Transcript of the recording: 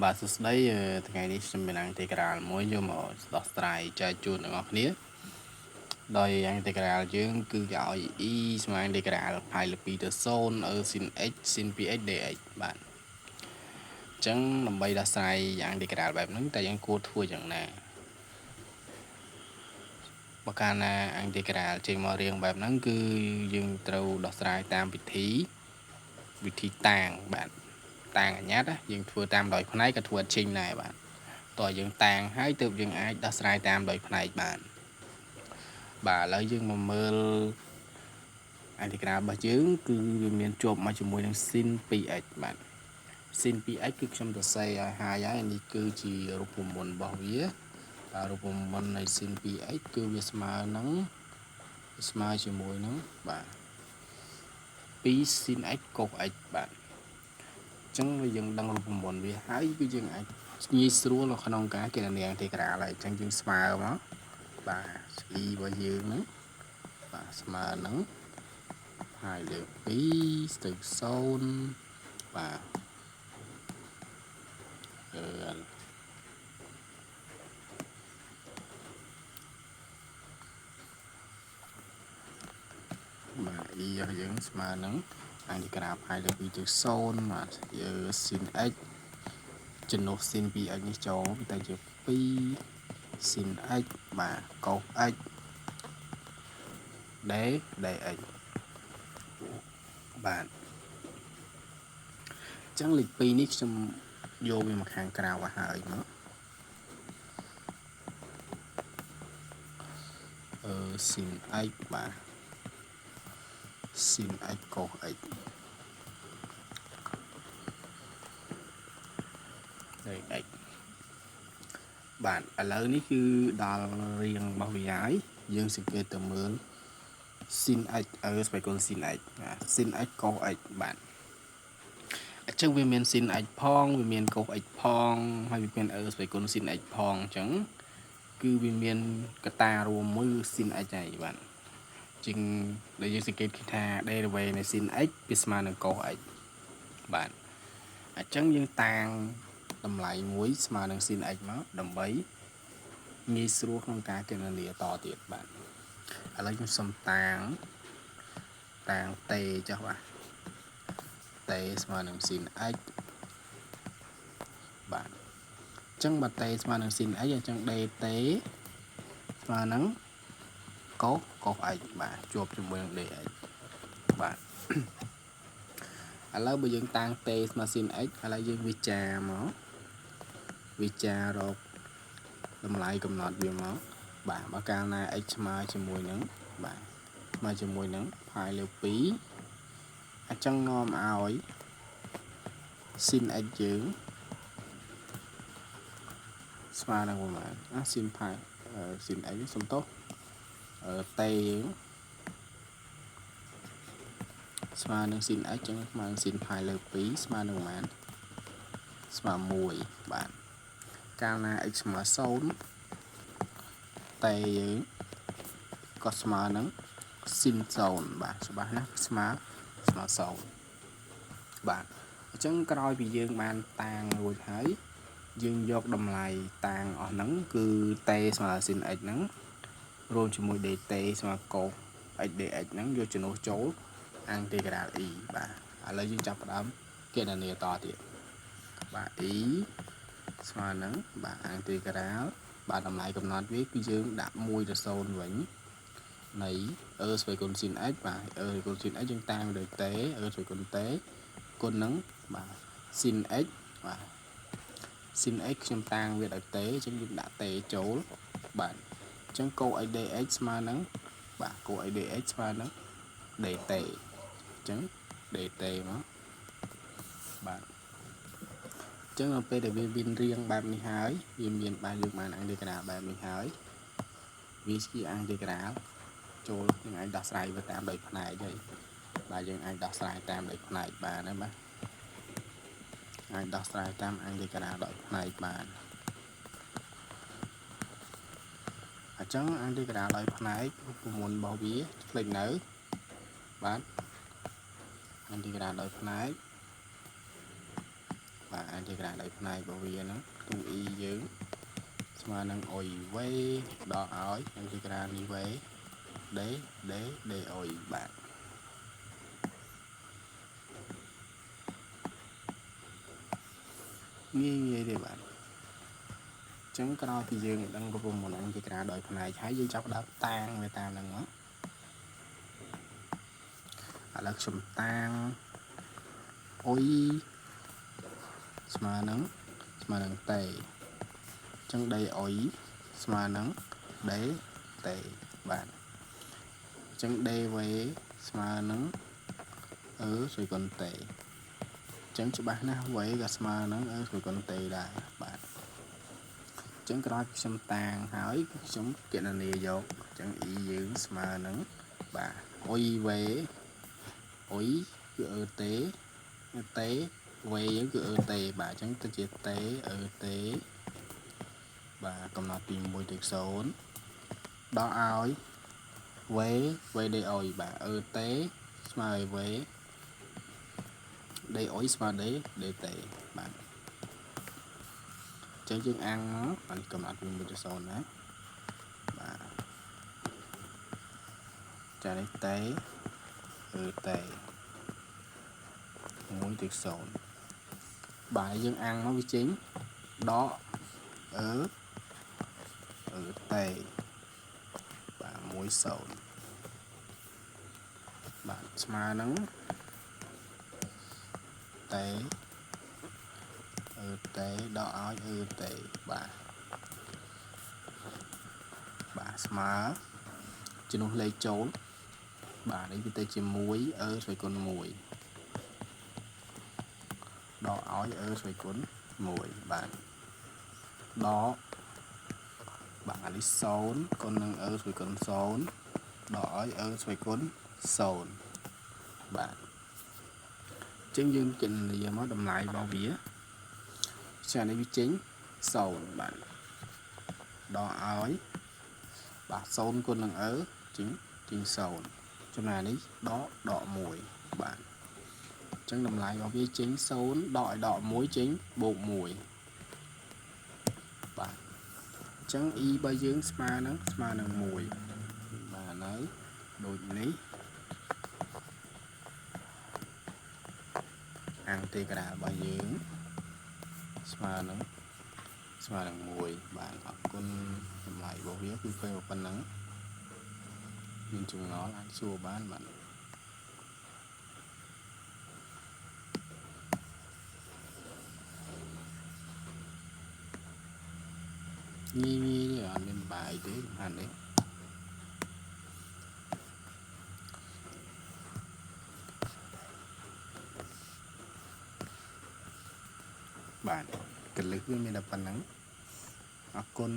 បាទសួស្តីថ្ងៃនេះខ្ញុំមានអន្តេក្រាលមួយយកមកដោះស្រាយចែកជូនអ្នកនរគ្នាដោយអន្តេក្រាលយើងគឺគេឲ្យ e ស្មើនឹងអន្តេក្រាលផាយលើ2ទៅ0 sin x sin 2x dx បាទអញ្ចឹងដើម្បីដោះស្រាយអន្តេក្រាលបែបហ្នឹងតើយើងគួរធ្វើយ៉ាងណាបើកាលណាអន្តេក្រាលចេញមករៀងបែបហ្នឹងគឺយើងត្រូវដោះស្រាយតាមវិធីតាងបាទតាងអញ្ញត្តិយើងធ្វើតាមដោយផ្នែកក៏ធ្វើអត់ចេញដែរបាទតើយើងតាងហើយទើបយើងអាចដោះស្រាយតាមដោយផ្នែកបានបាទឥឡូវយើងមកមើលអន្តេក្រាលរបស់យើងគឺវាមានជាប់មកជាមួយនឹង sin 2x បាទ sin 2x គឺខ្ញុំសរសេរឲ្យហើយនេះគឺជារូបមន្តរបស់វារូបមន្តនៃ sin 2x គឺវាស្មើជាមួយនឹងបាទ2 sin x cos x បាទអញ្ចឹងយើងដឹងរូបមន្តវាហើយគឺយើងអាចងាយស្រួលនៅក្នុងការគណនាអន្តេក្រាលហើយអញ្ចឹងយើងស្មើមកបាទ e របស់យើងហ្នឹងបាទស្មើនឹងហើយលើ2ទៅ0បាទបាទ e របស់យើងស្មើនឹងអន្តេក្រាលផាយលើ2ទៅ0បាទយើង sin x ចំណុះ sin 2x នេះចូលវាទៅជា2 sin x បាទ cos x dx បាទអញ្ចឹងលេខ2នេះខ្ញុំយកវាមកខាងក្រៅឲ្យហើយមកsin x បាទ sin x cos x dx បាទឥឡូវនេះគឺដល់រៀងរបស់វាហើយយើងសង្កេតទៅមើល sin x ស្វ័យគុណ sin x បាទ sin x cos x បាទអញ្ចឹងវាមាន sin x ផងវាមាន cos x ផងហើយវាមានស្វ័យគុណ sin x ផងអញ្ចឹងគឺវាមានកត្តារួមមួយ sin x ហើយបាទជាងដែលយើងសង្កេតឃើញថា derivative នៃ sin x វាស្មើនឹង cos x បាទអញ្ចឹងយើងតាងតម្លៃមួយស្មើនឹង sin x មកដើម្បីងាយស្រួលក្នុងការគណនាតទៀតបាទឥឡូវខ្ញុំសុំតាងតេចុះបាទតេស្មើនឹង sin x បាទអញ្ចឹងបើតេស្មើនឹង sin x អញ្ចឹង dt ស្មើនឹង cos x បាទជាប់ជាមួយនឹង dx បាទឥឡូវបើយើងតាំងតេស្មើ sin x ឥឡូវយើងវិចារមកវិចាររកតម្លៃកំណត់វាមកបាទបើកាលណា x ស្មើជាមួយនឹងបាទស្មើជាមួយនឹងផាយលើ2អញ្ចឹងនាំឲ្យ sin x យើងស្មើនឹងប្រហែលsin pi sin x សំទោសតេយើងស្មើនឹង sin x ចឹងស្មើនឹង sin pi លើ2ស្មើនឹងប្រហែលស្មើ1បាទកាលណា x ស្មើ0តេយើងក៏ស្មើនឹង sin 0បាទច្បាស់ណាស់ស្មើ0បាទអញ្ចឹងក្រោយពីយើងបានតាំងរួចហើយយើងយកតម្លៃតាំងអស់ហ្នឹងគឺតេស្មើ sin x ហ្នឹងរួមជាមួយ dt ស្មើ cos x dx ហ្នឹងយកចំនួនចូលអន្តេក្រាល e បាទឥឡូវយើងចាប់ផ្ដើមគណនាតទៀតបាទ e ស្មើនឹងបាទអន្តេក្រាលបាទតម្លៃកំណត់វាគឺយើងដាក់1ទៅ0វិញនៃស្វ័យគុណ sin x បាទស្វ័យគុណ sin x យើងតាំងដោយតេស្វ័យគុណតេគុណនឹងបាទ sin x បាទ sin x ខ្ញុំតាំងវាដោយតេអញ្ចឹងយើងដាក់តេចូលបាទអញ្ចឹង cos x dx ស្មើនឹងបាទ cos x dx ស្មើនឹង dt អញ្ចឹង dt មកបាទអញ្ចឹងដល់ពេលដែលវាមានរាងបែបនេះហើយវាមានបែបយើងបានអន្តេក្រាលបែបនេះហើយវាជាអន្តេក្រាលចូលយើងអាចដោះស្រាយវាតាមដោយផ្នែកហើយបាទយើងអាចដោះស្រាយតាមដោយផ្នែកបានណាបាទអាចដោះស្រាយតាមអន្តេក្រាលដោយផ្នែកបានអញ្ចឹងអន្តេក្រាលដោយផ្នែករូបមន្តរបស់វាផ្លេចនៅបាទអន្តេក្រាលដោយផ្នែកបាទ បាទអន្តរក្រាដោយផ្នែករបស់វាហ្នឹងទូ e យើងស្មើនឹងអុយវេដល់ឲ្យអន្តរក្រានេះវេដេអុយបាទងាយទេបាទចឹងក្រោយពីយើងដឹងរូបមន្តអន្តរក្រាដោយផ្នែកហើយយើងចាប់ផ្ដើមតាំងវាតាមហ្នឹងមកឥឡូវខ្ញុំតាំងអុយស្មើនឹងតេចឹងដេអុយស្មើនឹងដេតេបាទចឹងដេវេស្មើនឹងសុយកុនតេចឹងច្បាស់ណាស់វេក៏ស្មើនឹងសុយកុនតេដែរបាទចឹងក្រោយខ្ញុំតាំងហើយខ្ញុំគណនាយកចឹង e យើងស្មើនឹងបាទអុយវេអុយគឺតេវេយើងគឺតេបាទអញ្ចឹងទៅជាតេតេបាទកំណត់ពី1ទៅ0ដល់ឲ្យវេដេអុយបាទតេស្មើឲ្យវេដេអុយស្មើដេតេបាទអញ្ចឹងយើងអាំងមកកំណត់ពី1ទៅ0ណាបាទចានេះតេតេ1ទៅ0បាទយើងអាំងមកវាចេញដកតេបាទ1 0បាទស្មើនឹងតេដកឲ្យតេបាទស្មើជំនួសលេខចូលបាទនេះវាទៅជា1ស្វ័យគុណ1ដកឲ្យស្វ័យគុណ1បាទដកបាទអានេះ0គុណនឹងស្វ័យគុណ0ដកឲ្យស្វ័យគុណ0បាទអញ្ចឹងយើងគណនាមកតម្លៃរបស់វាចានេះវាចេញ0បាទដកឲ្យបាទ0គុណនឹងចេញ0ចំណែកនេះដក1បាទអញ្ចឹងតម្លៃរបស់វាចេញ0ដកឲ្យដក1ចេញបូក1បាទអញ្ចឹង e របស់យើងស្មើនឹង1បាទហើយដូចនេះអន្តរក្រារបស់យើងស្មើនឹង1បាទអរគុណតម្លៃរបស់វាគឺឃើញប៉ុណ្ណឹងមានចម្ងល់អាចសួរបានបាទងាយទេអត់មានបាយទេអានេះបាទកលឹះវាមានតែប៉ុណ្ណឹងអរគុណ